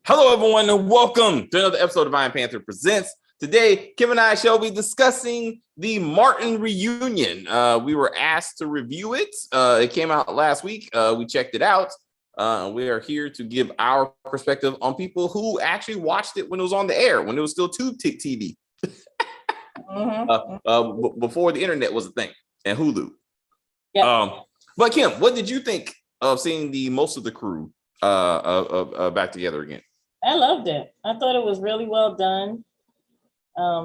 Hello, everyone, and welcome to another episode of Iron Panther Presents. Today, Kim and I shall be discussing the Martin reunion. We were asked to review it. It came out last week. We checked it out. We are here to give our perspective on people who actually watched it when it was on the air, when it was still Tube TV. Before the internet was a thing, and Hulu. Yeah. But Kim, what did you think of seeing most of the crew back together again? I loved it. I thought it was really well done.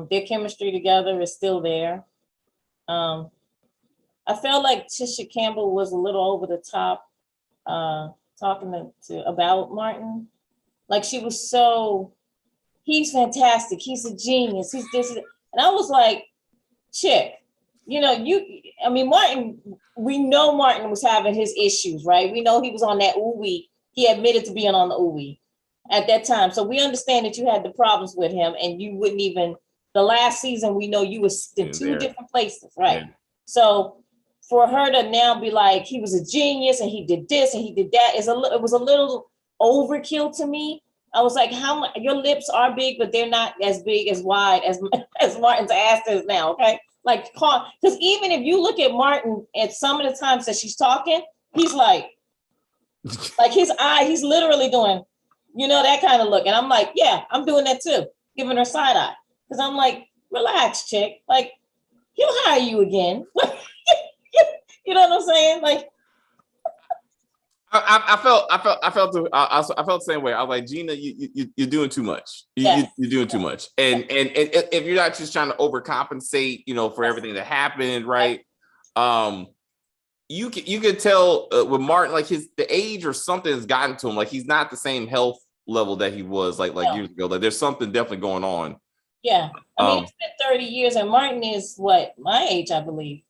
Their chemistry together is still there. I felt like Tisha Campbell was a little over the top talking about Martin. Like she was he's fantastic. He's a genius. He's this. And I was like, chick, Martin, we know Martin was having his issues, right? We know he was on that ooh-wee. He admitted to being on the ooh-wee at that time. So we understand that you had the problems with him and you wouldn't even, the last season, we know you was in two different places, right? Yeah. So for her to now be like, he was a genius and he did this and he did that, it was a little overkill to me. I was like, your lips are big, but they're not as big, as wide as Martin's ass is now, okay? Like, because even if you look at Martin at some of the times that she's talking, he's like his eye, he's literally doing, that kind of look. And I'm like, yeah, I'm doing that too, giving her side eye. Because I'm like, relax, chick. Like, he'll hire you again. You know what I'm saying? Like, I felt the same way. I was like, Gina, you're doing too much. You're doing too much. And if you're not just trying to overcompensate, for everything that happened, right? You can tell with Martin, like the age or something has gotten to him. Like he's not the same health level that he was like years ago. Like there's something definitely going on. Yeah, it's been 30 years, and Martin is what, my age, I believe.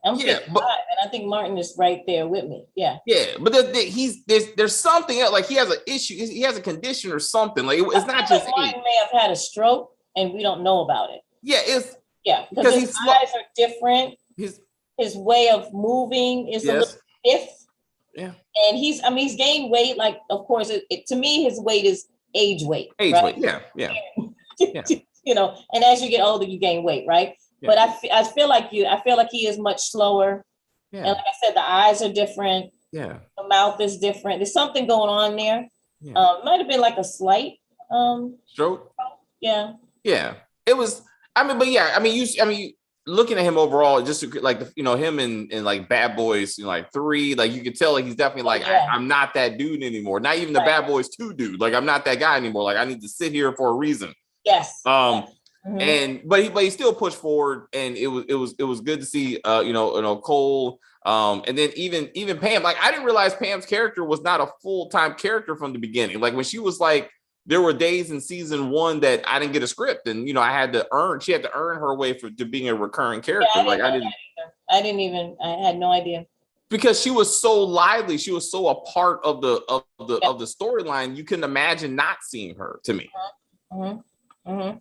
I'm 55, and I think Martin is right there with me. Yeah, but there's something else. Like he has an issue. He has a condition or something. Like it's not just Martin may have had a stroke, and we don't know about it. Yeah, because his eyes are different. His way of moving is a little stiff. Yeah. And he's gained weight. Like, of course, to me, his weight is age weight. Weight, yeah. And as you get older, you gain weight, right? Yeah. But I feel like he is much slower. Yeah. And like I said, the eyes are different. Yeah. The mouth is different. There's something going on there. Yeah. Might have been like a slight stroke. Yeah. Yeah. It was. Looking at him overall, just like him and like Bad Boys, like 3, like you could tell like he's definitely like I'm not that dude anymore. Not even the Bad Boys 2 dude. Like I'm not that guy anymore. Like I need to sit here for a reason. Yes. And but he still pushed forward, and it was good to see Cole, and then even Pam. Like I didn't realize Pam's character was not a full-time character from the beginning. Like when she was like, there were days in season 1 that I didn't get a script, and she had to earn her way to being a recurring character. I had no idea. Because she was so lively, she was so a part of the storyline. You couldn't imagine not seeing her. To me. Oh, hey,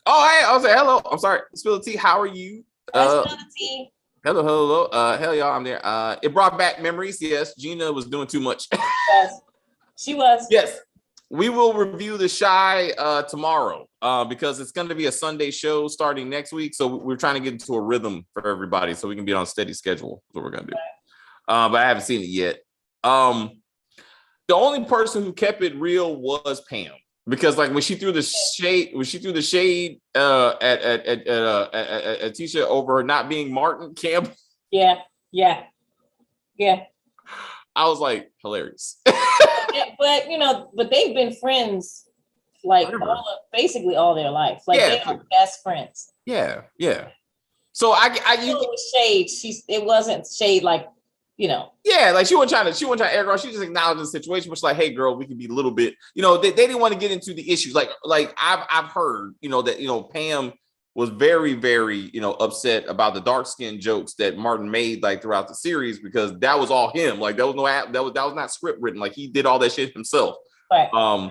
I'll say hello. I'm sorry, spill the tea. How are you? Spill the tea. Hello. Hell, y'all, I'm there. It brought back memories. Yes, Gina was doing too much. Yes, she was. Yes. We will review The Chi tomorrow because it's going to be a Sunday show starting next week. So we're trying to get into a rhythm for everybody so we can be on a steady schedule. That's what we're going to do. But I haven't seen it yet. The only person who kept it real was Pam, because like when she threw the shade at Tisha over her not being Martin Campbell. Yeah. I was like, hilarious. But they've been friends like basically all their life. Like they are best friends. Yeah. So I it was shade. It wasn't shade like, Yeah, like she wasn't trying to air girl. She just acknowledged the situation, which like, hey girl, we can be a little bit, they didn't want to get into the issues. Like I've heard, that Pam was very, very, upset about the dark skin jokes that Martin made like throughout the series, because that was all him. Like that was not script written. Like he did all that shit himself. Right.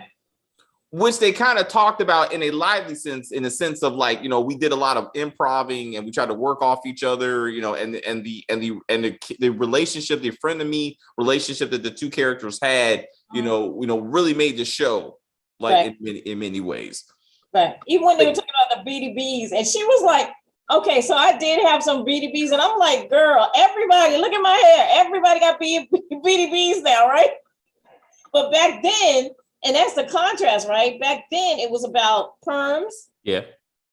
Which they kind of talked about in a lively sense, in a sense of like, we did a lot of improving and we tried to work off each other, and the relationship, the friend of me relationship that the two characters had, really made the show. like in many ways. Right. Even when they were talking about the BDBs, and she was like, okay, so I did have some BDBs, and I'm like, girl, everybody, look at my hair. Everybody got BDBs now, right? But back then, and that's the contrast, right? Back then, it was about perms,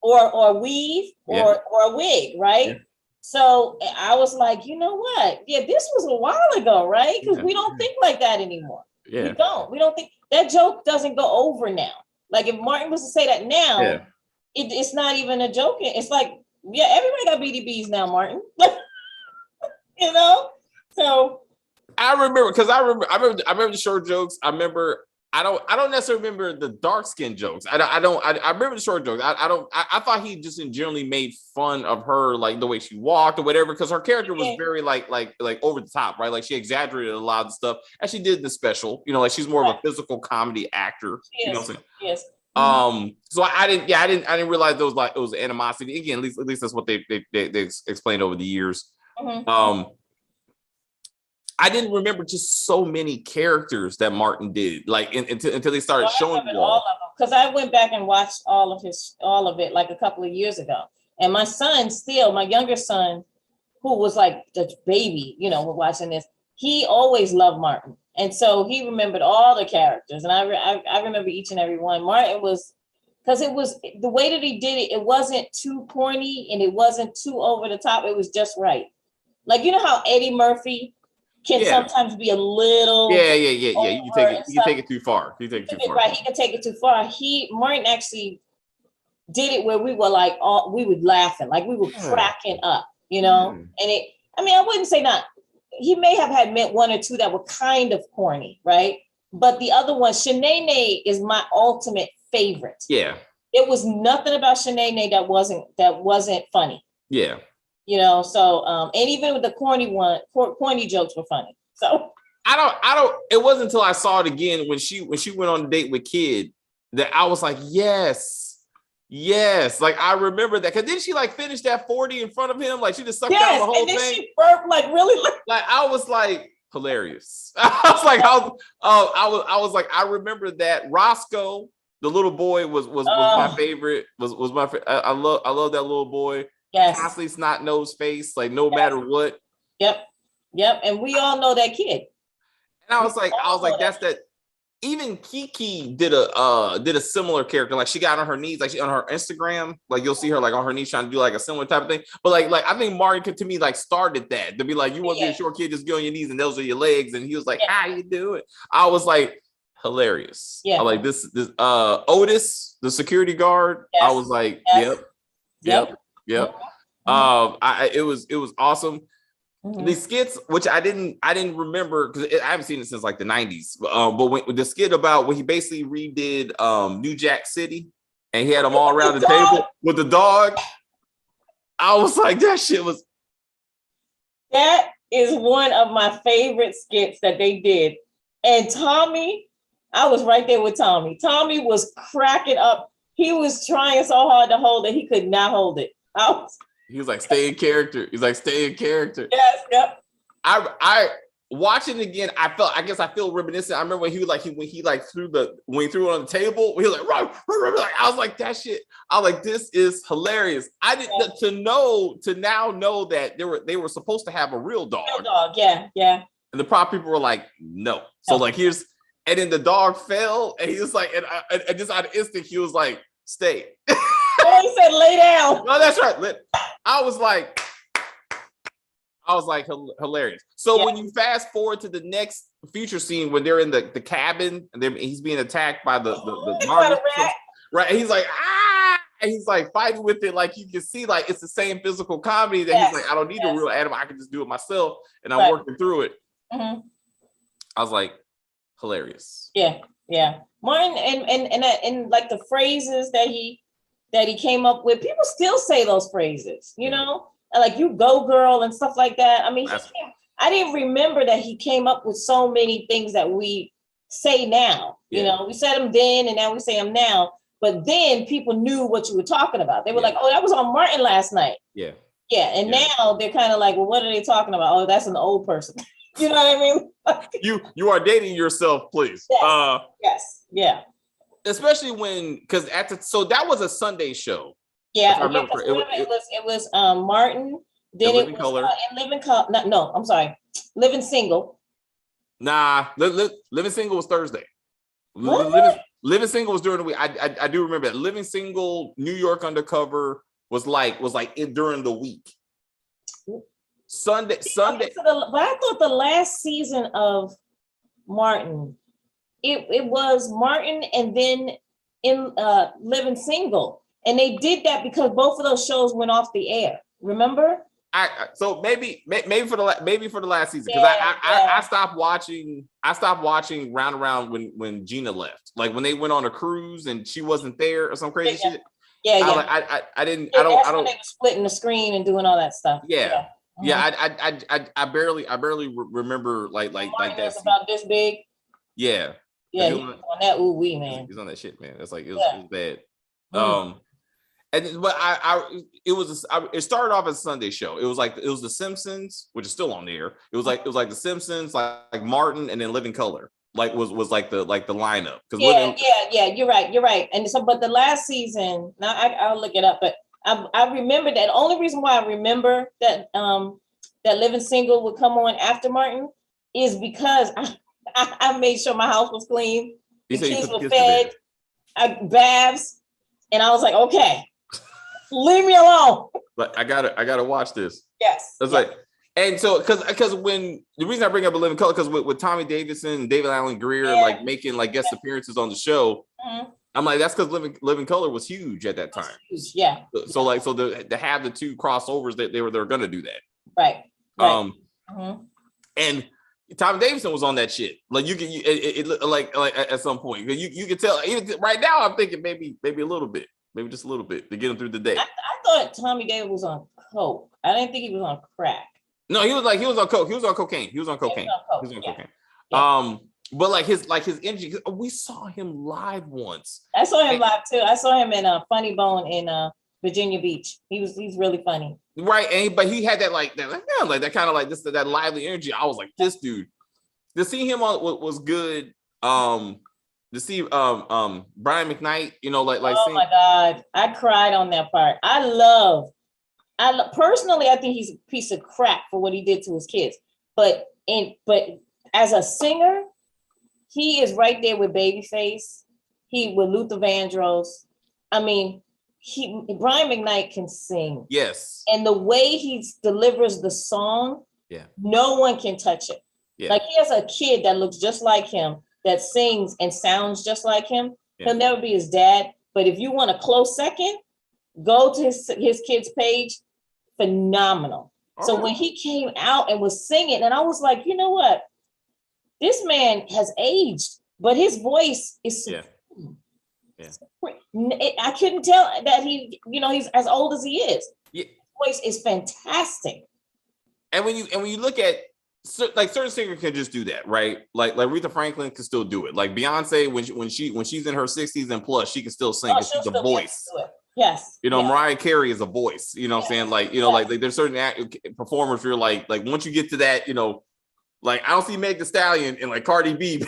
or weave, or a wig, right? Yeah. So I was like, you know what? Yeah, this was a while ago, right? Because we don't think like that anymore. Yeah. We don't think that joke doesn't go over now. Like if Martin was to say that now, it's not even a joke. It's like, yeah, everybody got BDBs now, Martin. You know? So I remember the short jokes. I don't necessarily remember the dark skin jokes. I remember the short jokes. I thought he just in generally made fun of her, like the way she walked or whatever, because her character was very like over the top, right? Like she exaggerated a lot of stuff as she did in the special, you know, like she's more of a physical comedy actor. You know what I'm saying? Yes. So I didn't realize there was like it was animosity. Again, at least that's what they explained over the years. Mm-hmm. I didn't remember just so many characters that Martin did, like until they started showing you all of them. Because I went back and watched all of it like a couple of years ago, and my younger son, who was like the baby, you know, watching this, he always loved Martin, and so he remembered all the characters, and I remember each and every one. Martin was, because it was the way that he did it. It wasn't too corny and it wasn't too over the top. It was just right. Like, you know how Eddie Murphy can sometimes be a little you can take it too far. Right, he can take it too far. Martin actually did it where we were like we were laughing, like we were cracking up, you know. And I wouldn't say not. He may have had meant one or two that were kind of corny, right? But the other one, Shanae is my ultimate favorite. Yeah, it was nothing about Shanae that wasn't funny. Yeah. You know, so and even with the corny jokes were funny. So it wasn't until I saw it again when she went on a date with Kid that I was like, yes. Like I remember that, because then she like finished that 40 in front of him, like she just sucked down the whole and then thing. She burped like really like I was like hilarious. I was like, I was like, I remember that Roscoe, the little boy, was my favorite. Was my I love that little boy. Yes. Constantly snot-nosed face, like no matter what. Yep. And we all know that kid. And I was like, that's that. Even Kiki did a similar character. Like she got on her knees, like she on her Instagram, like you'll see her like on her knees trying to do like a similar type of thing. But like I think Martin to me like started that to be like, you want to be a short kid, just get on your knees and those are your legs. And he was like, how you do it? I was like, hilarious. Yeah. I like this Otis, the security guard. Yes. I was like, yep. Mm-hmm. It was awesome. Mm-hmm. The skits, which I didn't remember because I haven't seen it since like the 90s. But when the skit about when he basically redid New Jack City and he had them all around the table with the dog, I was like, that is one of my favorite skits that they did. And Tommy, I was right there with Tommy. Tommy was cracking up. He was trying so hard to hold it, he could not hold it. He was like, stay in character. Yes, yep. I watching it again, I feel reminiscent. I remember when he threw it on the table, he was like, like, I was like, that shit. I was like, this is hilarious. I didn't to now know that they were supposed to have a real dog. Yeah. And the prop people were like, no. So like and then the dog fell, and he was like, and just out of instinct, he was like, stay. Oh, he said, lay down. No, that's right. I was like hilarious. So when you fast forward to the next future scene when they're in the cabin and he's being attacked by the right, and he's like, and he's like fighting with it, like you can see, like it's the same physical comedy that he's like, I don't need a real animal, I can just do it myself, and I'm working through it. Mm-hmm. I was like, hilarious. Yeah. Martin and like the phrases that he came up with, people still say those phrases, you know, like you go girl and stuff like that. I mean, I didn't remember that he came up with so many things that we say now. You know, we said them then and now we say them now. But then people knew what you were talking about. They were like, oh, that was on Martin last night. Yeah. And now they're kind of like, well, what are they talking about? Oh, that's an old person. You know what I mean? You are dating yourself, please. Yes. Yeah. especially when because so that was a Sunday show. Yeah, I remember it was Martin. Then it was Color. in Living Color. No, I'm sorry, Living Single. Nah, Living Single was Thursday. Living Single was during the week. I do remember that. Living Single, New York Undercover was like during the week. Sunday. But I thought the last season of Martin, it was Martin and then in Living Single, and they did that because both of those shows went off the air. Remember? So maybe for the last season because I stopped watching Round Around when Gina left, like when they went on a cruise and she wasn't there or some crazy shit. I didn't. I don't. When they were splitting the screen and doing all that stuff. Yeah. I barely remember like that. About this big. Yeah. Yeah, he was on that ooh wee, man. He's on that shit, man. It's like it was bad. But it started off as a Sunday show. It was The Simpsons, which is still on the air. It was like The Simpsons, like Martin, and then Living Color, was like the lineup. Yeah. You're right. And so, but the last season, now I'll look it up, but I remember that. The only reason why I remember that that Living Single would come on after Martin is because I made sure my house was clean, the kids were fed, baths, and I was like, okay. Leave me alone. But I gotta watch this. Yes. That's like, and so because when the reason I bring up a Living Color because with Tommy Davidson and David Allen Greer like making like guest appearances on the show, I'm like that's because Living Color was huge at that time. Yeah. So to have the two crossovers that they were gonna do that. Right. And Tommy Davidson was on that shit. Like it like at some point you could tell. Even right now I'm thinking maybe a little bit. Maybe just a little bit to get him through the day. I thought Tommy David was on coke. I didn't think he was on crack. No, he was on coke. He was on cocaine. He was on cocaine. Yeah. But like his energy. We saw him live once. I saw him live too. I saw him in Funny Bone in Virginia Beach. He's really funny. Right, but he had that that kind of like this that lively energy. I was like, this dude. To see him on was good. To see Brian McKnight, oh my God, I cried on that part. I love personally, I think he's a piece of crap for what he did to his kids. But as a singer, he is right there with Babyface. He with Luther Vandross. I mean, Brian McKnight can sing. Yes. And the way he delivers the song, no one can touch it. Yeah. Like he has a kid that looks just like him, that sings and sounds just like him. He'll never be his dad. But if you want a close second, go to his kid's page. Phenomenal. So when he came out and was singing, and I was like, you know what? This man has aged, but his voice is I couldn't tell that he's as old as he is. Yeah. His voice is fantastic. And when you look at like certain singers can just do that, right? Like Aretha Franklin can still do it. Like Beyonce, when she's in her 60s and plus, she can still sing. She's a voice. Yes. Mariah Carey is a voice. You know what I'm saying? Like, like there's certain performers where like once you get to that, like I don't see Meg Thee Stallion and like Cardi B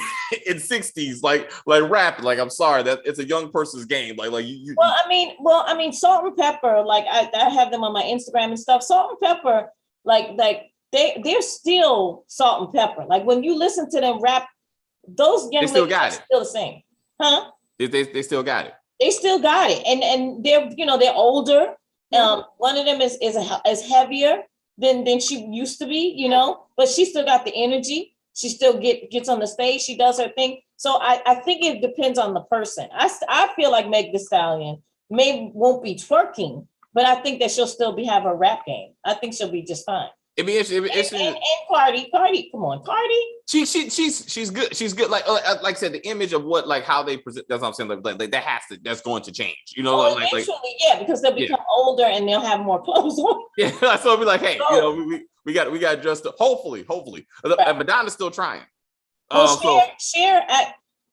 in 60s, like rapping. Like I'm sorry, that it's a young person's game. Like you. Well, I mean, Salt and Pepper. Like I have them on my Instagram and stuff. Salt and Pepper, like they're still Salt and Pepper. Like when you listen to them rap, those young ladies are still the same, huh? They still got it. They still got it, and they're older. One of them is heavier than she used to be, but she still got the energy. She still gets on the stage. She does her thing. So I think it depends on the person. I feel like Meg Thee Stallion won't be twerking, but I think that she'll still have her rap game. I think she'll be just fine. It'd be interesting. And Cardi, come on, Cardi. She's good. She's good. Like I said, the image of how they present. That's what I'm saying. Like that's going to change. Eventually, because they'll become older and they'll have more clothes on. Yeah, so it'll be like, hey, we got to adjust. Hopefully, and Madonna's still trying. Cher.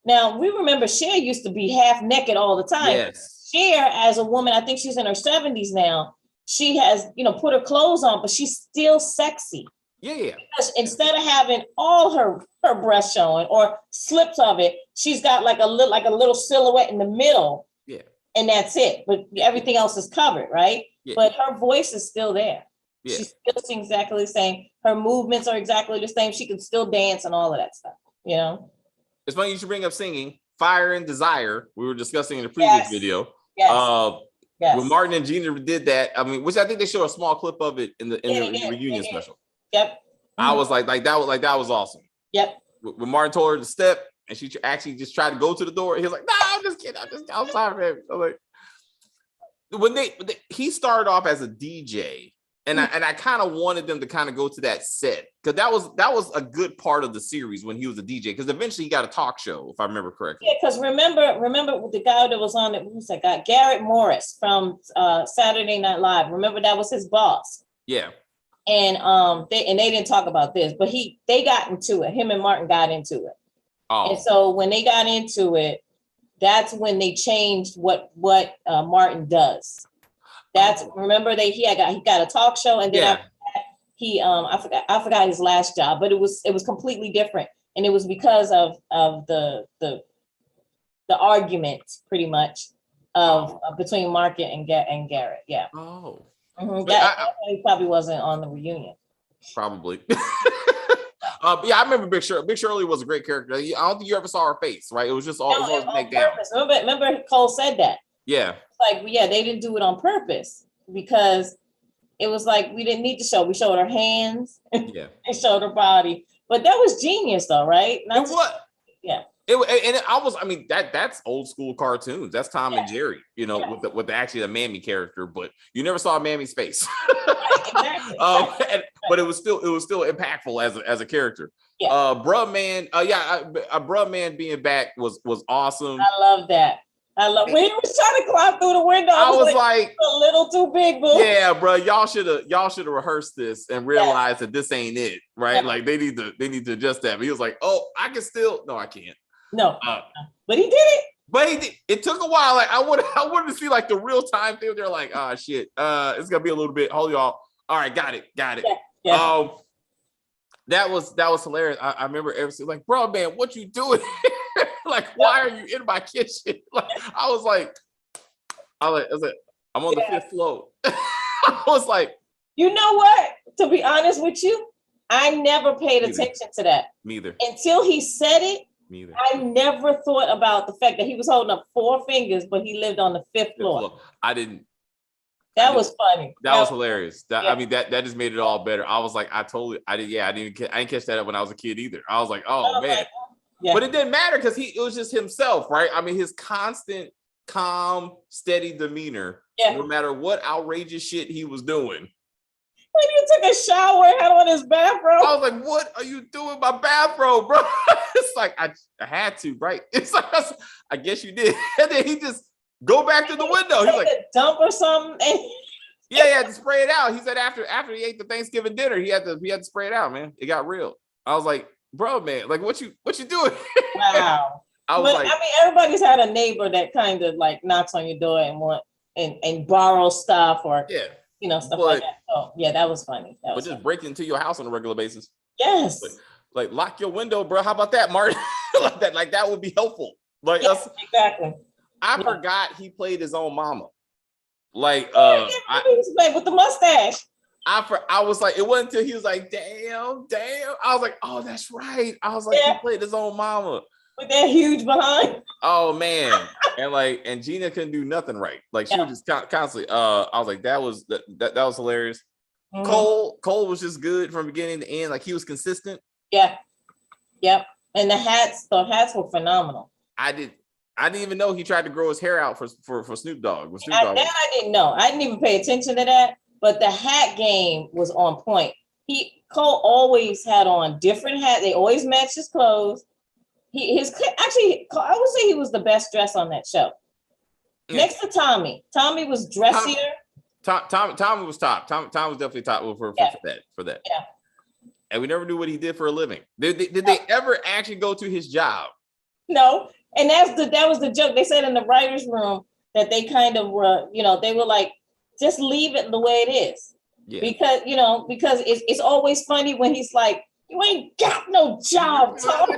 Now we remember Cher used to be half naked all the time. Yes. Cher, as a woman, I think she's in her 70s now. She has, put her clothes on, but she's still sexy. Yeah. Because instead of having all her breast showing or slips of it, she's got like a little silhouette in the middle. Yeah. And that's it. But everything else is covered, right? Yeah. But her voice is still there. Yeah. She still sings exactly the same. Her movements are exactly the same. She can still dance and all of that stuff, you know? It's funny you should bring up singing. Fire and Desire, we were discussing in the previous video. Yes. When Martin and Gina did that, I mean, which I think they showed a small clip of it in the reunion special. Yep. Mm-hmm. I was like that was awesome. Yep. When Martin told her to step and she actually just tried to go to the door, he was like, "No, I'm just kidding. I'm sorry, baby." I'm like, when he started off as a DJ, and I kind of wanted them to kind of go to that set because that was a good part of the series when he was a DJ, because eventually he got a talk show, if I remember correctly. Yeah, because remember the guy that was on it, who's that guy? Garrett Morris from Saturday Night Live. Remember that was his boss. Yeah. And they didn't talk about this, but they got into it. Him and Martin got into it. Oh. And so when they got into it, that's when they changed what Martin does. Remember he got a talk show, and then after that, he I forgot his last job, but it was completely different, and it was because of the argument pretty much of between Martin and Garrett. Yeah. Oh. Mm-hmm. He probably wasn't on the reunion. Probably. Yeah, I remember Big Shirley. Big Shirley was a great character. I don't think you ever saw her face, right? It was just all neck down. Remember Cole said that. Yeah. Like, yeah, they didn't do it on purpose because it was like we didn't need to show. We showed her hands and showed her body. But that was genius, though, right? Yeah. That's old school cartoons. That's Tom and Jerry, with actually the Mammy character, but you never saw Mammy's face. Exactly. But it was still impactful as a character. Yeah. Bruh Man being back was awesome. I love that. When he was trying to climb through the window. I was like a little too big, boo. Yeah, bro. Y'all should have rehearsed this and realized that this ain't it, right? Yeah. Like they need to adjust that. But he was like, "Oh, I can still." No, I can't. No, but he did it. But he did. It took a while. Like I wanted to see like the real time thing. They're like, "Oh shit, it's gonna be a little bit." Hold y'all. All right, got it. Yeah. That was hilarious. I remember everything like, "Bro, man, what you doing? Like, why are you in my kitchen?" Like, I was like, I'm on the fifth floor. I was like, you know what? To be honest with you, I never paid attention to that. Neither. Until he said it. Neither. I never thought about the fact that he was holding up 4 fingers, but he lived on the fifth floor. I didn't. That was funny. That was hilarious. I mean, that just made it all better. I was like, I didn't catch that up when I was a kid either. I was like, oh man. Yeah. But it didn't matter because it was just himself, right? I mean, his constant, calm, steady demeanor, no matter what outrageous shit he was doing. When he took a shower and had on his bathrobe. I was like, what are you doing in my bathrobe, bro? It's like, I had to, right? It's like, I guess you did. And then he just go back to the window. He's like, a dump or something. Yeah, he had to spray it out. He said after he ate the Thanksgiving dinner, he had to spray it out, man. It got real. I was like, bro, man, like what you doing? Wow. I mean, everybody's had a neighbor that kind of like knocks on your door and borrows stuff or stuff like that. So yeah, that was funny. But just breaking into your house on a regular basis. Yes. Like lock your window, bro. How about that, Martin? like that would be helpful. Like exactly. I forgot he played his own mama. Like he was playing with the mustache. I was like, it wasn't until he was like, damn. I was like, oh, that's right. I was like, he played his own mama. With that huge behind. Oh man. and Gina couldn't do nothing right. Like she was just constantly. I was like, that was hilarious. Mm-hmm. Cole was just good from beginning to end. Like he was consistent. Yeah. Yep. And the hats were phenomenal. I didn't even know he tried to grow his hair out for Snoop Dogg. I didn't know. I didn't even pay attention to that. But the hat game was on point. Cole always had on different hats. They always matched his clothes. I would say he was the best dressed on that show. Yeah. Next to Tommy. Tommy was dressier. Tommy was top. Tom was definitely top for that. Yeah. And we never knew what he did for a living. Did they ever actually go to his job? No. And that was the joke. They said in the writer's room that they kind of were, they were like, just leave it the way it is. Yeah. Because it's always funny when he's like, you ain't got no job, Tom.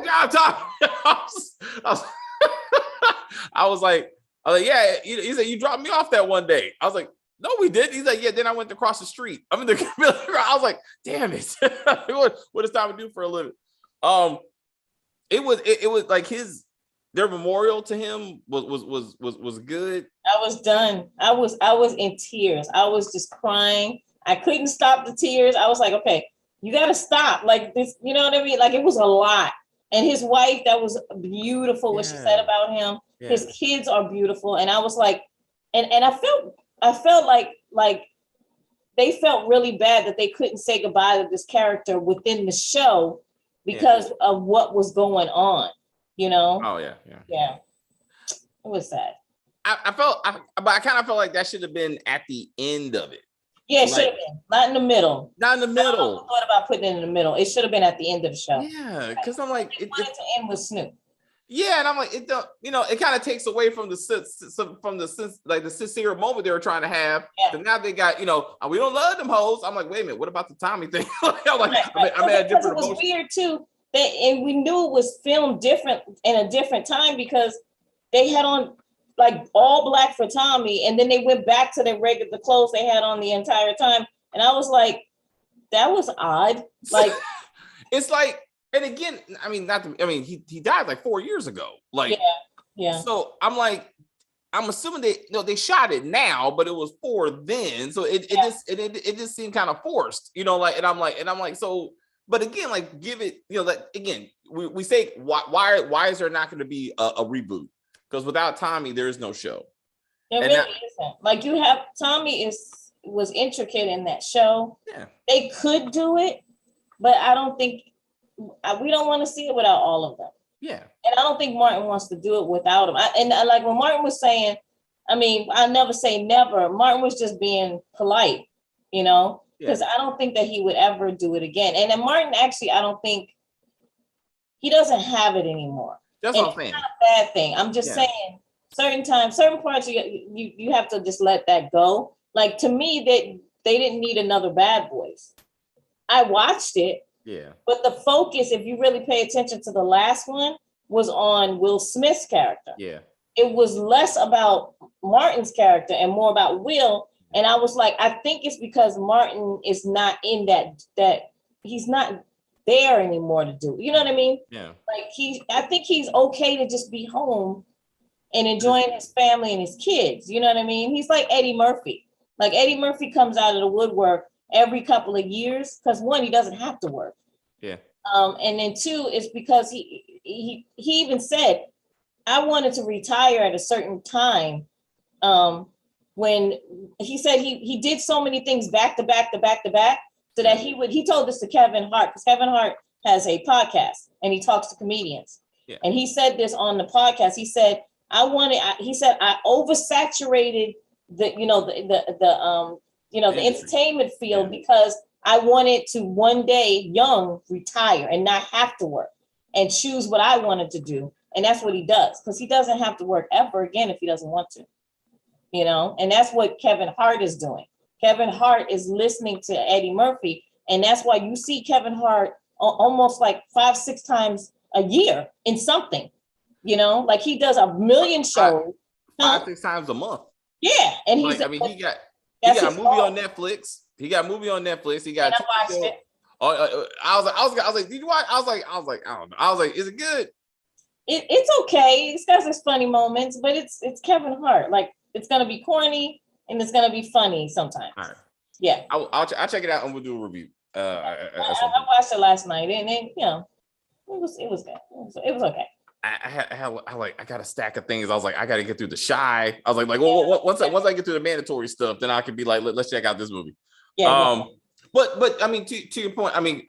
I was like, yeah. He said, you dropped me off that one day. I was like, no, we didn't. He's like, yeah, then I went to cross the street. I was like, damn it. What is time to do for a living? It was like their memorial to him was good. I was done. I was in tears. I was just crying. I couldn't stop the tears. I was like, okay, you got to stop. Like this, you know what I mean? Like it was a lot. And his wife, that was beautiful what she said about him. Yeah. His kids are beautiful. And I was like, and I felt like they felt really bad that they couldn't say goodbye to this character within the show because of what was going on, you know? Oh, yeah. It was sad. But I kind of felt like that should have been at the end of it. Yeah, it should have been. Not in the middle. Not in the middle. I thought about putting it in the middle. It should have been at the end of the show. Yeah, because I'm like, it wanted to end with Snoop. Yeah, and I'm like, it kind of takes away from the sincere moment they were trying to have. Yeah. So now they got, we don't love them hoes. I'm like, wait a minute, what about the Tommy thing? I'm like, right. I'm at a different emotion. It was weird too. And we knew it was filmed different in a different time because they had on like all black for Tommy, and then they went back to the clothes they had on the entire time. And I was like, that was odd. Like, it's like, and again, I mean, he died like 4 years ago. Like, yeah. So I'm like, I'm assuming they shot it now, but it was for then. So it just seemed kind of forced, and I'm like, so, but again, like, give it, like, again, we say, why is there not going to be a reboot? Because without Tommy, there is no show. There really isn't. Like, you have Tommy was intricate in that show. Yeah, they could do it, but I don't think we don't want to see it without all of them. Yeah, and I don't think Martin wants to do it without him. Like when Martin was saying, I mean, I never say never. Martin was just being polite, because I don't think that he would ever do it again. And then Martin, actually, I don't think he doesn't have it anymore. That's what I'm saying. It's not a bad thing. I'm just saying certain parts you have to just let that go. Like, to me, that they didn't need another Bad Boys. I watched it. Yeah. But the focus, if you really pay attention to the last one, was on Will Smith's character. Yeah. It was less about Martin's character and more about Will. And I was like, I think it's because Martin is not in that he's not there anymore to do. You know what I mean? Yeah. Like, I think he's okay to just be home and enjoying his family and his kids. You know what I mean? He's like Eddie Murphy. Like, Eddie Murphy comes out of the woodwork every couple of years because, one, he doesn't have to work. Yeah. And then two, it's because he even said, I wanted to retire at a certain time. When he said he did so many things back to back so that he told this to Kevin Hart, because Kevin Hart has a podcast and he talks to comedians. Yeah. And he said this on the podcast. He said, I oversaturated the entertainment field because I wanted to one day young retire and not have to work and choose what I wanted to do. And that's what he does, because he doesn't have to work ever again if he doesn't want to, and that's what Kevin Hart is doing. Kevin Hart is listening to Eddie Murphy. And that's why you see Kevin Hart almost like 5-6 times a year in something, like he does a million shows. 5-6 times a month. Yeah. And he got a movie on Netflix. He got a movie on Netflix. He got. I watched it. I was like, did you watch? I was like, I don't know. I was like, is it good? It's okay. It's got its funny moments, but it's Kevin Hart. Like, it's gonna be corny and it's gonna be funny sometimes. All right. Yeah. I'll check it out and we'll do a review. I watched it last night and then it was good. It was okay. I got a stack of things. I was like, I got to get through The Shy. I was like, once I get through the mandatory stuff, then I can be like, let's check out this movie. Yeah. But I mean, to your point, I mean,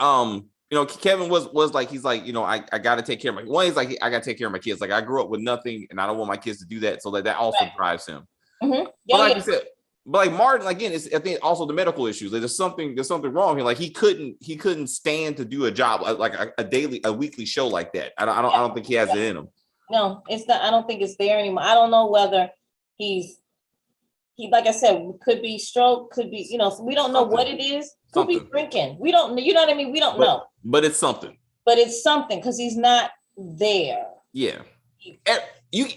Kevin was like, he's like, I got to take care of he's like, I got to take care of my kids. Like, I grew up with nothing and I don't want my kids to do that. So that also drives him. Mm-hmm. But like you said, but like Martin, again, it's, I think also the medical issues. Like, there's something wrong here. Like, he couldn't stand to do a job like a weekly show like that. I don't think he has it in him. No, it's not. I don't think it's there anymore. I don't know whether he he, like I said, could be stroke, could be, so we don't know what it is. Could be drinking. We don't, you know what I mean? We don't know. But it's something. But it's something because he's not there. Yeah.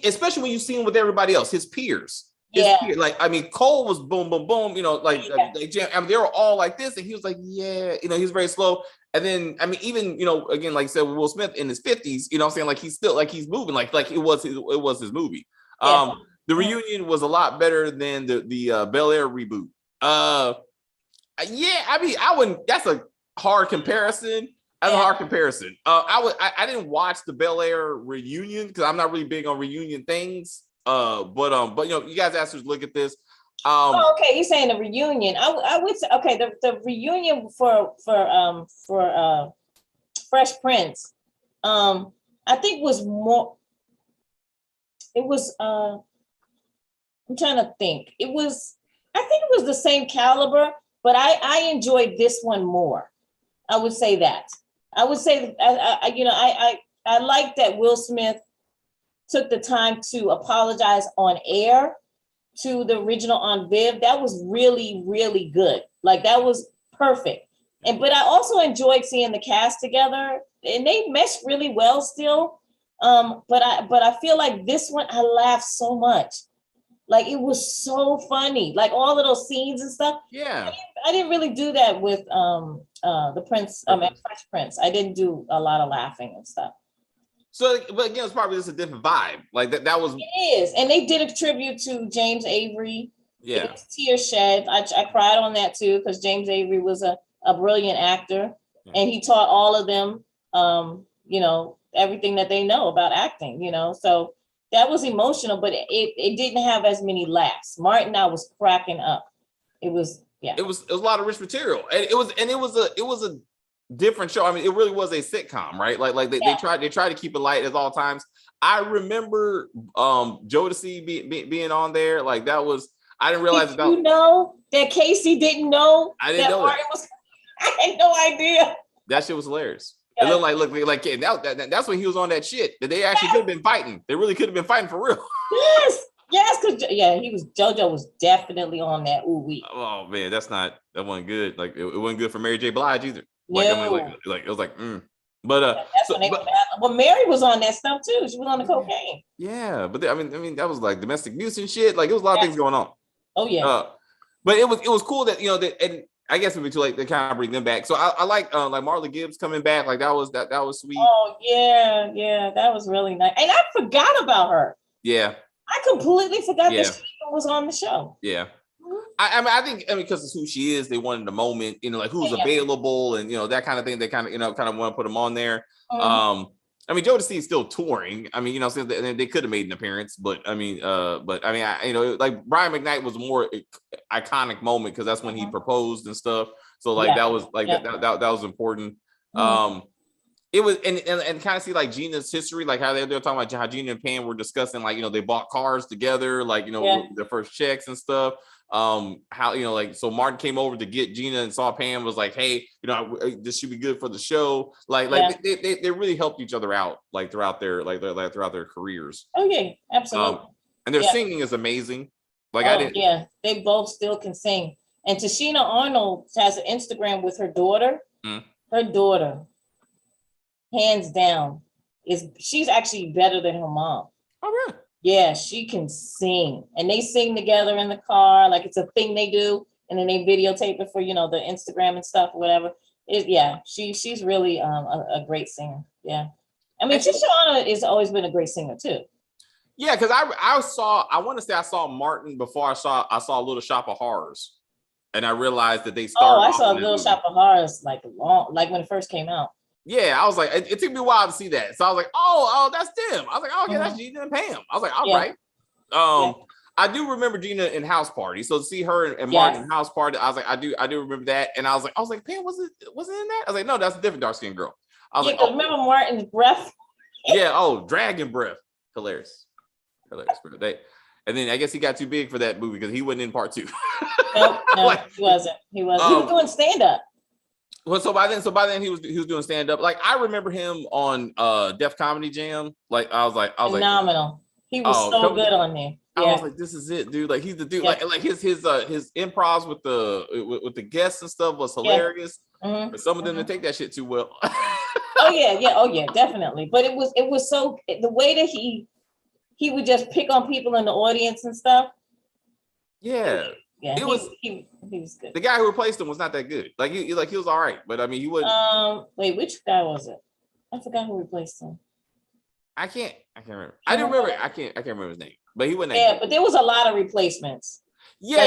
Especially when you see him with everybody else, his peers. Like, I mean, Cole was boom, boom, boom, they were all like this, and he was like, he was very slow. And then, I mean, even, again, like I said, Will Smith in his 50s, I'm saying, like, he's still, like, he's moving, like it was his movie. The reunion was a lot better than the Bel Air reboot. I mean, I wouldn't, that's a hard comparison. I didn't watch the Bel Air reunion because I'm not really big on reunion things. But you guys asked us to look at this. Okay, you're saying the reunion. I would say, okay, the reunion for Fresh Prince, I think was more. It was. I'm trying to think. I think it was the same caliber, but I enjoyed this one more. I would say that. I would say I like that Will Smith took the time to apologize on air to the original on Viv. That was really, really good. Like, that was perfect. But I also enjoyed seeing the cast together, and they meshed really well still. But I feel like this one, I laughed so much. Like, it was so funny. Like, all of those scenes and stuff. Yeah. I didn't really do that with the Prince, Fresh Prince. I didn't do a lot of laughing and stuff. So, but again, it's probably just a different vibe. Like that was. It is, and they did a tribute to James Avery. Yeah, it was tears shed. I cried on that too because James Avery was a brilliant actor, and he taught all of them, everything that they know about acting. So that was emotional, but it didn't have as many laughs. Martin, I was cracking up. It was It was a lot of rich material, and it was a different show. I mean, it really was a sitcom, right? Like they tried to keep it light at all times. I remember Jodeci being on there. Like, that was, I didn't realize that Casey didn't know. I didn't know that. I had no idea. That shit was hilarious. It looked like that's when he was on that shit that they actually could have been fighting. They really could have been fighting for real. Yes, because JoJo was definitely on that ooh wee. Oh man, that wasn't good. Like, it wasn't good for Mary J. Blige either. Like, no. I mean, like it was like, But Mary was on that stuff too. She was on the cocaine. Yeah, but I mean, that was like domestic abuse and shit. Like, it was a lot of things going on. Oh yeah. But it was cool that and I guess it'd be too late to kind of bring them back. So I like Marla Gibbs coming back. Like, that was sweet. Oh yeah, that was really nice. And I forgot about her. Yeah. I completely forgot that she was on the show. Yeah. I think because it's who she is, they wanted the moment, like who's available and that kind of thing. They kind of want to put them on there. Mm-hmm. I mean, Jodeci is still touring. I mean, so they could have made an appearance, but I mean, like Brian McKnight was a more iconic moment because that's when he proposed and stuff. So like that was like that was important. Mm-hmm. It was and kind of see like Gina's history, like how they're talking about how Gina and Pam were discussing, like, they bought cars together, like, their first checks and stuff. How, like, so Martin came over to get Gina and saw Pam, was like, hey, this should be good for the show. Like they really helped each other out, like throughout their careers. Oh yeah, absolutely. And their singing is amazing. Like, they both still can sing. And Tashina Arnold has an Instagram with her daughter. Mm. Her daughter, hands down, she's actually better than her mom. Oh really? Yeah, she can sing, and they sing together in the car. Like, it's a thing they do, and then they videotape it for the Instagram and stuff or whatever. She's really a great singer. Yeah, I mean, Tashana has always been a great singer too. Yeah, because I want to say I saw Martin before I saw Little Shop of Horrors, and I realized that they started. Oh, I saw Little Shop of Horrors like when it first came out. Yeah, I was like, it took me a while to see that. So I was like, oh, that's them. I was like, oh, okay, that's Gina and Pam. I was like, all right. I do remember Gina in House Party. So to see her and Martin in House Party, I was like, I do remember that. And I was like, Pam, was it in that? I was like, no, that's a different dark skinned girl. I was like, remember Martin's breath? Dragon breath. Hilarious. And then I guess he got too big for that movie because he wasn't in part 2. No, he wasn't. He was doing stand up. Well, so by then he was doing stand up. Like, I remember him on Def Comedy Jam. Like, I was like phenomenal. He was so good on there. I was like, this is it, dude. Like he's the dude. Like his improvs with the guests and stuff was hilarious. But some of them didn't take that shit too well. Oh yeah, definitely. But it was so the way that he would just pick on people in the audience and stuff. Yeah. Yeah, he was good. The guy who replaced him was not that good. Like he was all right, but I mean he wouldn't. Wait, which guy was it? I forgot who replaced him. I can't remember. I do remember. I can't remember his name, but he wasn't. Yeah, but there was a lot of replacements. Yeah.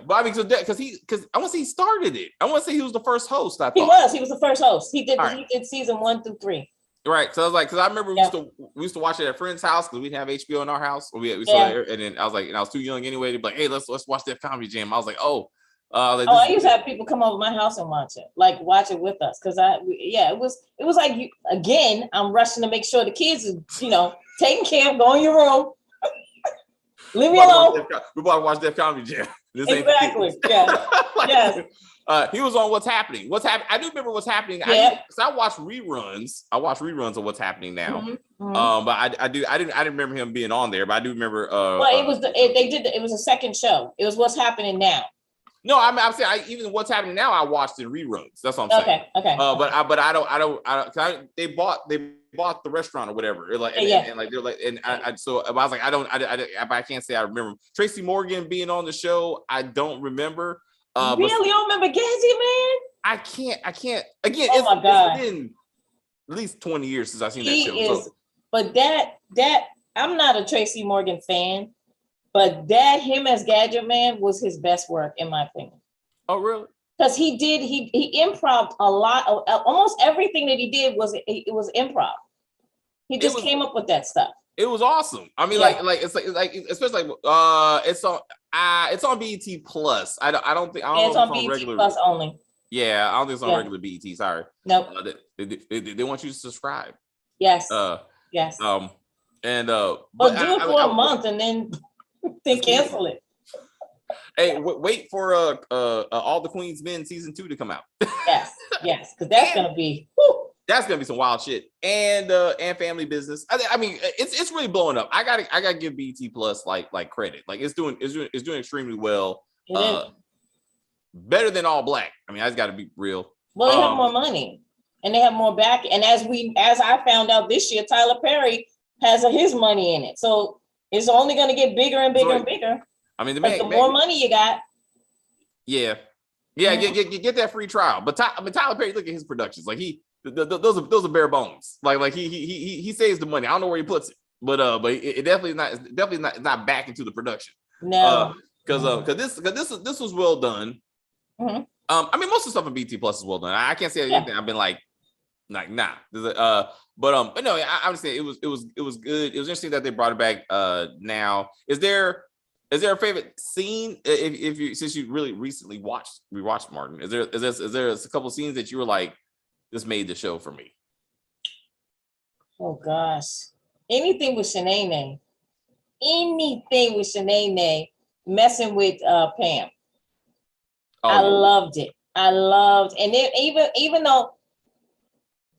But I mean, because I want to say he started it. I want to say he was the first host. I thought he was the first host. He did season 1 through 3. Right, so I was like, because I remember we used to watch it at a friend's house because we didn't have HBO in our house. We saw it, and then I was like, and I was too young anyway to be like, hey, let's watch that Comedy Jam. I was like, I used to have people come over my house and watch it with us because it was like I'm rushing to make sure the kids are taken care of, go in your room, leave me alone. We about to watch that Comedy Jam. Exactly. Yeah. Yes. He was on What's Happening. I do remember What's Happening. Yeah. I watched reruns. I watched reruns of What's Happening now. But I didn't remember him being on there. But I do remember. It was a second show. It was What's Happening Now. No, I'm saying even What's Happening Now. I watched in reruns. That's what I'm saying. Okay. But I don't. They bought the restaurant or whatever. So I was like, I can't say I remember Tracy Morgan being on the show. I don't remember. Really? You don't remember Gadsy, man? I can't. Again, my God. It's been at least 20 years since I've seen that show. But that I'm not a Tracy Morgan fan, but him as Gadget Man was his best work, in my opinion. Oh, really? Because he improv a lot. Almost everything that he did was improv. He just came up with that stuff. It was awesome. I mean, it's especially it's on BET Plus. I don't think it's on BET regular, Plus only. Yeah, I don't think it's on regular BET. Sorry. Nope. They want you to subscribe. Yes. Yes. But do it for a month and then cancel it. Hey, wait for All the Queen's Men season 2 to come out. Yes, because that's gonna be. Whew. That's gonna be some wild shit, and Family Business. I mean, it's really blowing up. I gotta give BT Plus like credit. Like it's doing extremely well. Better than All Black. I mean, I just got to be real. Well, they have more money and they have more back. And as I found out this year, Tyler Perry has his money in it, so it's only going to get bigger and bigger and bigger. I mean, the more money you got. Yeah. Get that free trial. But Tyler Perry, look at his productions. Like those are bare bones. Like he saves the money. I don't know where he puts it, but it definitely not back into the production. No, because this was well done. Mm-hmm. I mean, most of the stuff on BT Plus is well done. I can't say anything. I've been like nah. But no, I would say it was good. It was interesting that they brought it back. Now, is there a favorite scene if you since you really recently rewatched Martin? Is there a couple of scenes that you were like, this made the show for me? Oh gosh, anything with Shanae. Messing with Pam. I loved it. And then even though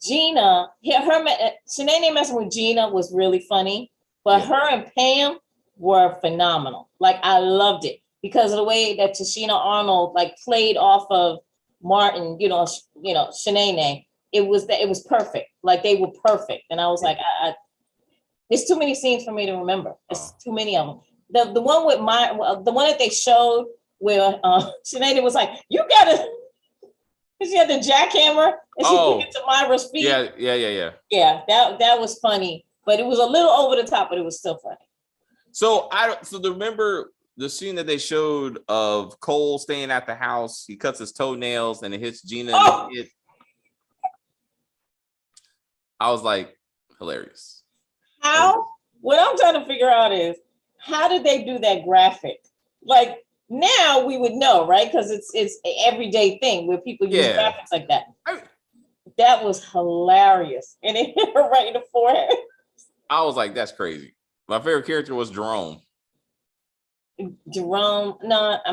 Gina, Shanae messing with Gina was really funny, but her and Pam were phenomenal. Like I loved it because of the way that Tashina Arnold like played off of Martin, Shanae. It was perfect. Like they were perfect, and I was like, there's too many scenes for me to remember. There's too many of them. The one the one that they showed where Shanae was like, you gotta. She had the jackhammer and she took it to Myra's feet. Yeah. Yeah, that was funny, but it was a little over the top, but it was still funny. So remember the scene that they showed of Cole staying at the house. He cuts his toenails and it hits Gina in the head. I was like, hilarious. How? What I'm trying to figure out is how did they do that graphic? Like now we would know, right? Because it's an everyday thing where people use graphics like that. That was hilarious, and it hit her right in the forehead. I was like, that's crazy. My favorite character was Jerome. No,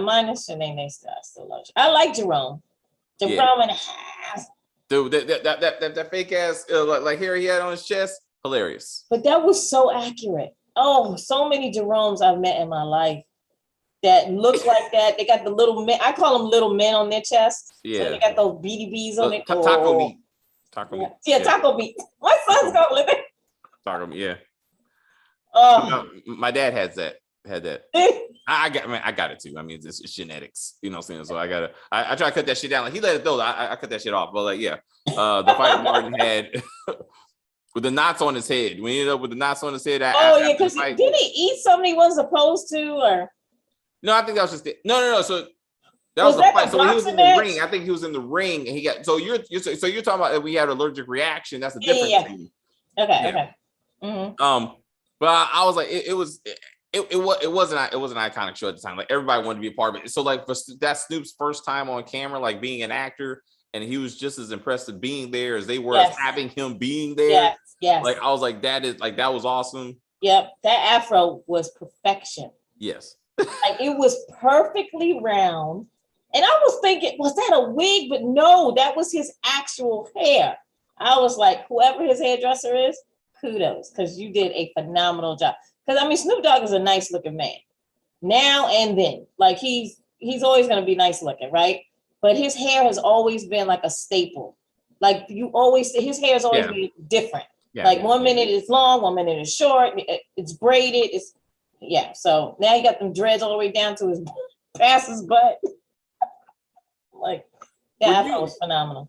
mine is Shanae. I still love you. I like Jerome. Jerome and a half. Dude, that fake ass like hair he had on his chest, hilarious. But that was so accurate. Oh, so many Jeromes I've met in my life that look like that. They got the little men. I call them little men on their chest. Yeah. So they got those BDBs on it. Taco meat. Taco meat. Yeah, taco meat. My son's calling it. Taco meat. Yeah. Oh. My dad had that. I got it too. I mean, it's genetics, you know what I'm saying? So I try to cut that shit down. Like he let it go. I cut that shit off. But like, yeah, the fight Martin had with the knots on his head. We ended up with the knots on his head. Yeah, because didn't he eat something he wasn't supposed to? Or no, I think that was just it. No. So that was the fight. So he was in the ring. I think he was in the ring, and he got. So you're talking about if we had allergic reaction. That's a different thing. Okay. Mm-hmm. But I was like, it wasn't an iconic show at the time. Like everybody wanted to be a part of it. So like that's Snoop's first time on camera, like being an actor, and he was just as impressed with being there as they were as having him being there. Yes. Like I was like, that was awesome. Yep, that afro was perfection. Yes. Like it was perfectly round. And I was thinking, was that a wig? But no, that was his actual hair. I was like, whoever his hairdresser is, kudos, because you did a phenomenal job. Because I mean, Snoop Dogg is a nice looking man now and then. Like he's always going to be nice looking, right? But his hair has always been like a staple. Like his hair has always been different. Like 1 minute it's long, 1 minute it's short, it's braided. So now he got them dreads all the way down to his past his butt. Like that was phenomenal.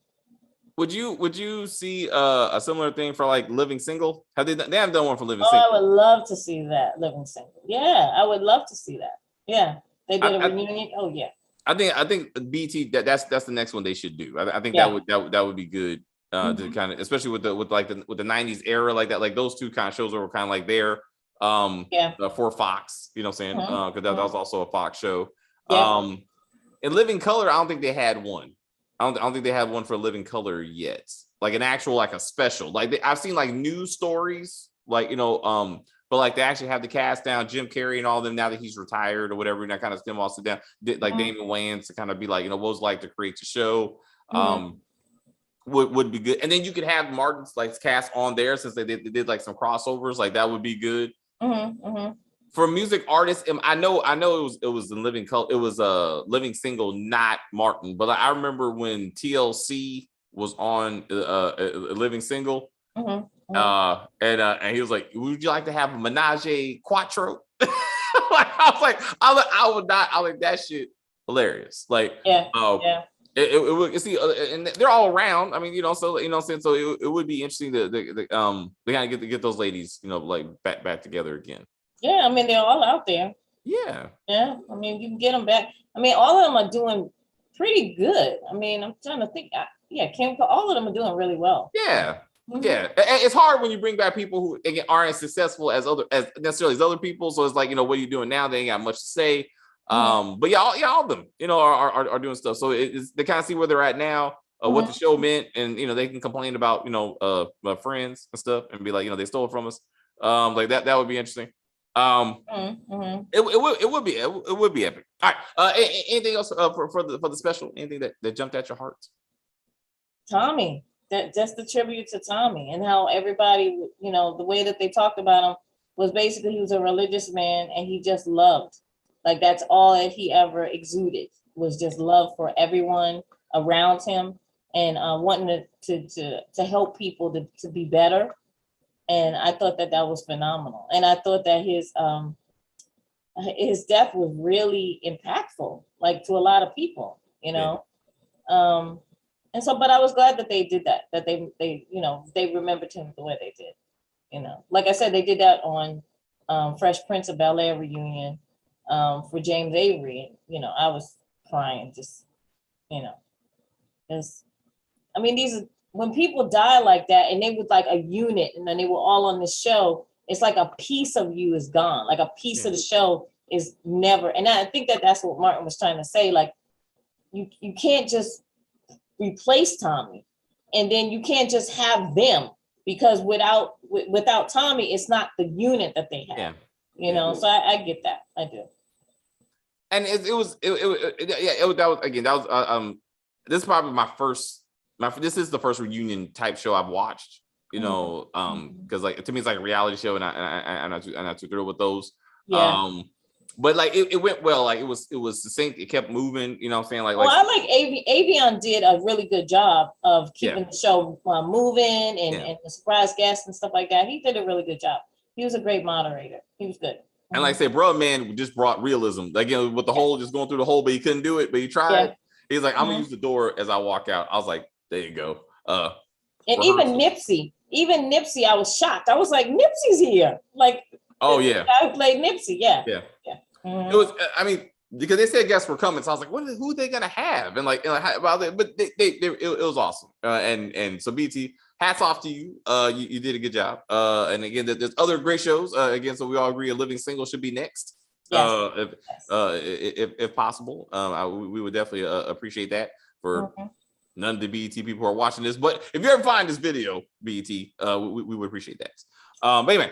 Would you see a similar thing for like Living Single? They haven't done one for Living Single? I would love to see that, Living Single. Yeah, I would love to see that. Yeah, they did a reunion. Oh yeah. I think BT that's the next one they should do. I think that would be good to kind of, especially with the 90s era like that. Like those two kind of shows were kind of like there for Fox. You know what I'm saying? Because that was also a Fox show. Yeah. In Living Color, I don't think they had one. I don't think they have one for Living Color yet. Like an actual, like a special. Like I've seen like news stories, like, but like they actually have the cast down, Jim Carrey and all of them now that he's retired or whatever, and that kind of them all sit down, like Damon Wayans to kind of be like, what was it like to create the show. Would be good. And then you could have Martin's like cast on there since they did like some crossovers, like that would be good. For music artists, I know it was in Living Color, it was Living Single, not Martin, but I remember when TLC was on Living Single, and he was like, "Would you like to have a menage a quattro?" I was like, I would not. I like that shit hilarious. Like, it would see, and they're all around. I mean, so it would be interesting to kind of get those ladies, like back together again. Yeah, I mean, they're all out there. Yeah. Yeah, I mean, you can get them back. I mean, all of them are doing pretty good. I mean, I'm trying to think. All of them are doing really well. Yeah. Yeah. It's hard when you bring back people who again aren't as successful as necessarily as other people. So it's like, what are you doing now? They ain't got much to say. But all of them, are doing stuff. So they kind of see where they're at now, what the show meant, and they can complain about friends and stuff and be like, they stole it from us. Like that would be interesting. It would be epic. All right. Anything else for the special? Anything that jumped at your heart? Tommy, just the tribute to Tommy and how everybody, the way that they talked about him was basically he was a religious man and he just loved. Like that's all that he ever exuded was just love for everyone around him and wanting to help people to be better. And I thought that was phenomenal. And I thought that his death was really impactful, like to a lot of people, And so, but I was glad that they did that they remembered him the way they did, Like I said, they did that on Fresh Prince of Bel-Air reunion for James Avery. I was crying just, because, I mean, these are, when people die like that and they were like a unit and then they were all on the show, it's like a piece of you is gone. Like a piece of the show is never. And I think that's what Martin was trying to say. Like you can't just replace Tommy and then you can't just have them because without Tommy, it's not the unit that they have, So I get that. I do. And this is probably this is the first reunion type show I've watched. You know, because like to me it's like a reality show, and I'm not too thrilled with those. Yeah. But like it went well. Like it was succinct. It kept moving. You know what I'm saying? Well, I like Avion did a really good job of keeping the show moving and the surprise guests and stuff like that. He did a really good job. He was a great moderator. He was good. And like I said, bro, man, just brought realism. Like, you know, with the hole, just going through the hole, but he couldn't do it. But he tried. Yeah. He's like, I'm gonna use the door as I walk out. I was like, there you go. And even Nipsey, I was shocked. I was like, Nipsey's here. Like, the guy who played Nipsey. Yeah. It was. I mean, because they said guests were coming, so I was like, who are they gonna have? And like, but it was awesome. And so BT, hats off to you. You did a good job. And again, there's other great shows. Again, so we all agree, A Living Single should be next. Yes. If possible, we would definitely appreciate that for none of the BET people who are watching this. But if you ever find this video, BET, we would appreciate that. But anyway,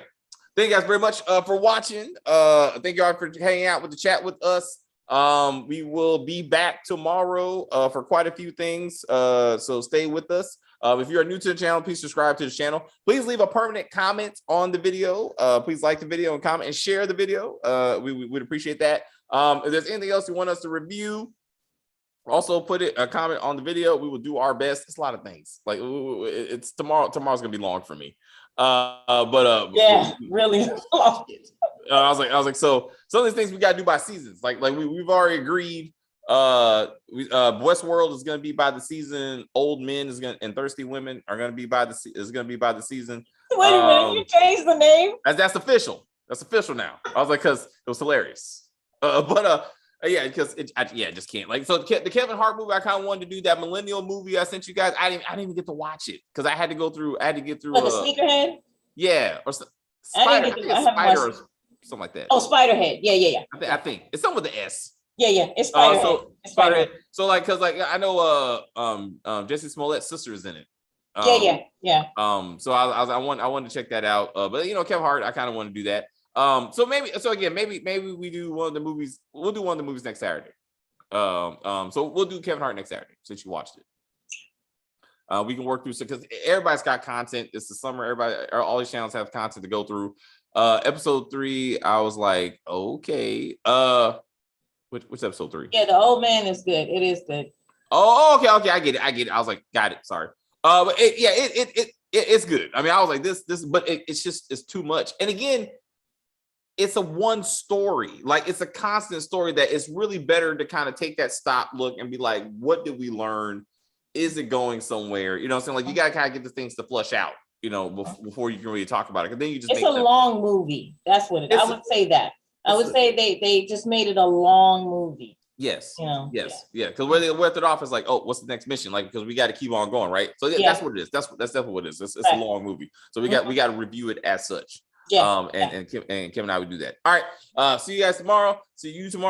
thank you guys very much for watching. Thank you all for hanging out with the chat with us. We will be back tomorrow for quite a few things. So stay with us. If you are new to the channel, please subscribe to the channel. Please leave a permanent comment on the video. Please like the video and comment and share the video. We would appreciate that. If there's anything else you want us to review, also put a comment on the video. We will do our best. It's a lot of things. Like it's tomorrow. Tomorrow's gonna be long for me. Really. I was like, so some of these things we gotta do by seasons. Like we've already agreed. Westworld is gonna be by the season. Old Men and Thirsty Women are gonna be by the season. Wait a minute, you changed the name? That's official. That's official now. I was like, because it was hilarious. Because I just can't. Like, so the Kevin Hart movie, I kind of wanted to do that millennial movie I sent you guys. I didn't even get to watch it because I had to get through. The Sneakerhead. Yeah, or Spider. Spider or something like that. Oh, Spiderhead. Yeah. I think it's something with the S. Yeah, it's Spiderhead. So Spiderhead. So like, cause like I know Jesse Smollett's sister is in it. Yeah. So I wanted to check that out. But you know, Kevin Hart, I kind of want to do that. So maybe we do one of the movies. We'll do one of the movies next Saturday. So we'll do Kevin Hart next Saturday since you watched it. We can work through because everybody's got content. It's the summer. All these channels have content to go through. Episode 3, I was like, okay. Which episode 3? Yeah, the Old Man is good. It is good. Oh, okay. I get it. I was like, got it. Sorry. But it's good. I mean, I was like this, but it's too much. And again, it's a one story. Like it's a constant story that it's really better to kind of take that stop look and be like, what did we learn? Is it going somewhere? You know what I'm saying? Like you got to kind of get the things to flush out, you know, before you can really talk about it. Because then you just it's a long movie. That's what it is. I would say that. I would say they just made it a long movie. Yes. You know? Yes. Yeah. Because where they left it off is like, oh, what's the next mission? Like, because we got to keep on going, right? So that's what it is. That's definitely what it is. It's a long movie. So we got to review it as such. Yeah. And Kim and I would do that. All right. See you guys tomorrow. See you tomorrow.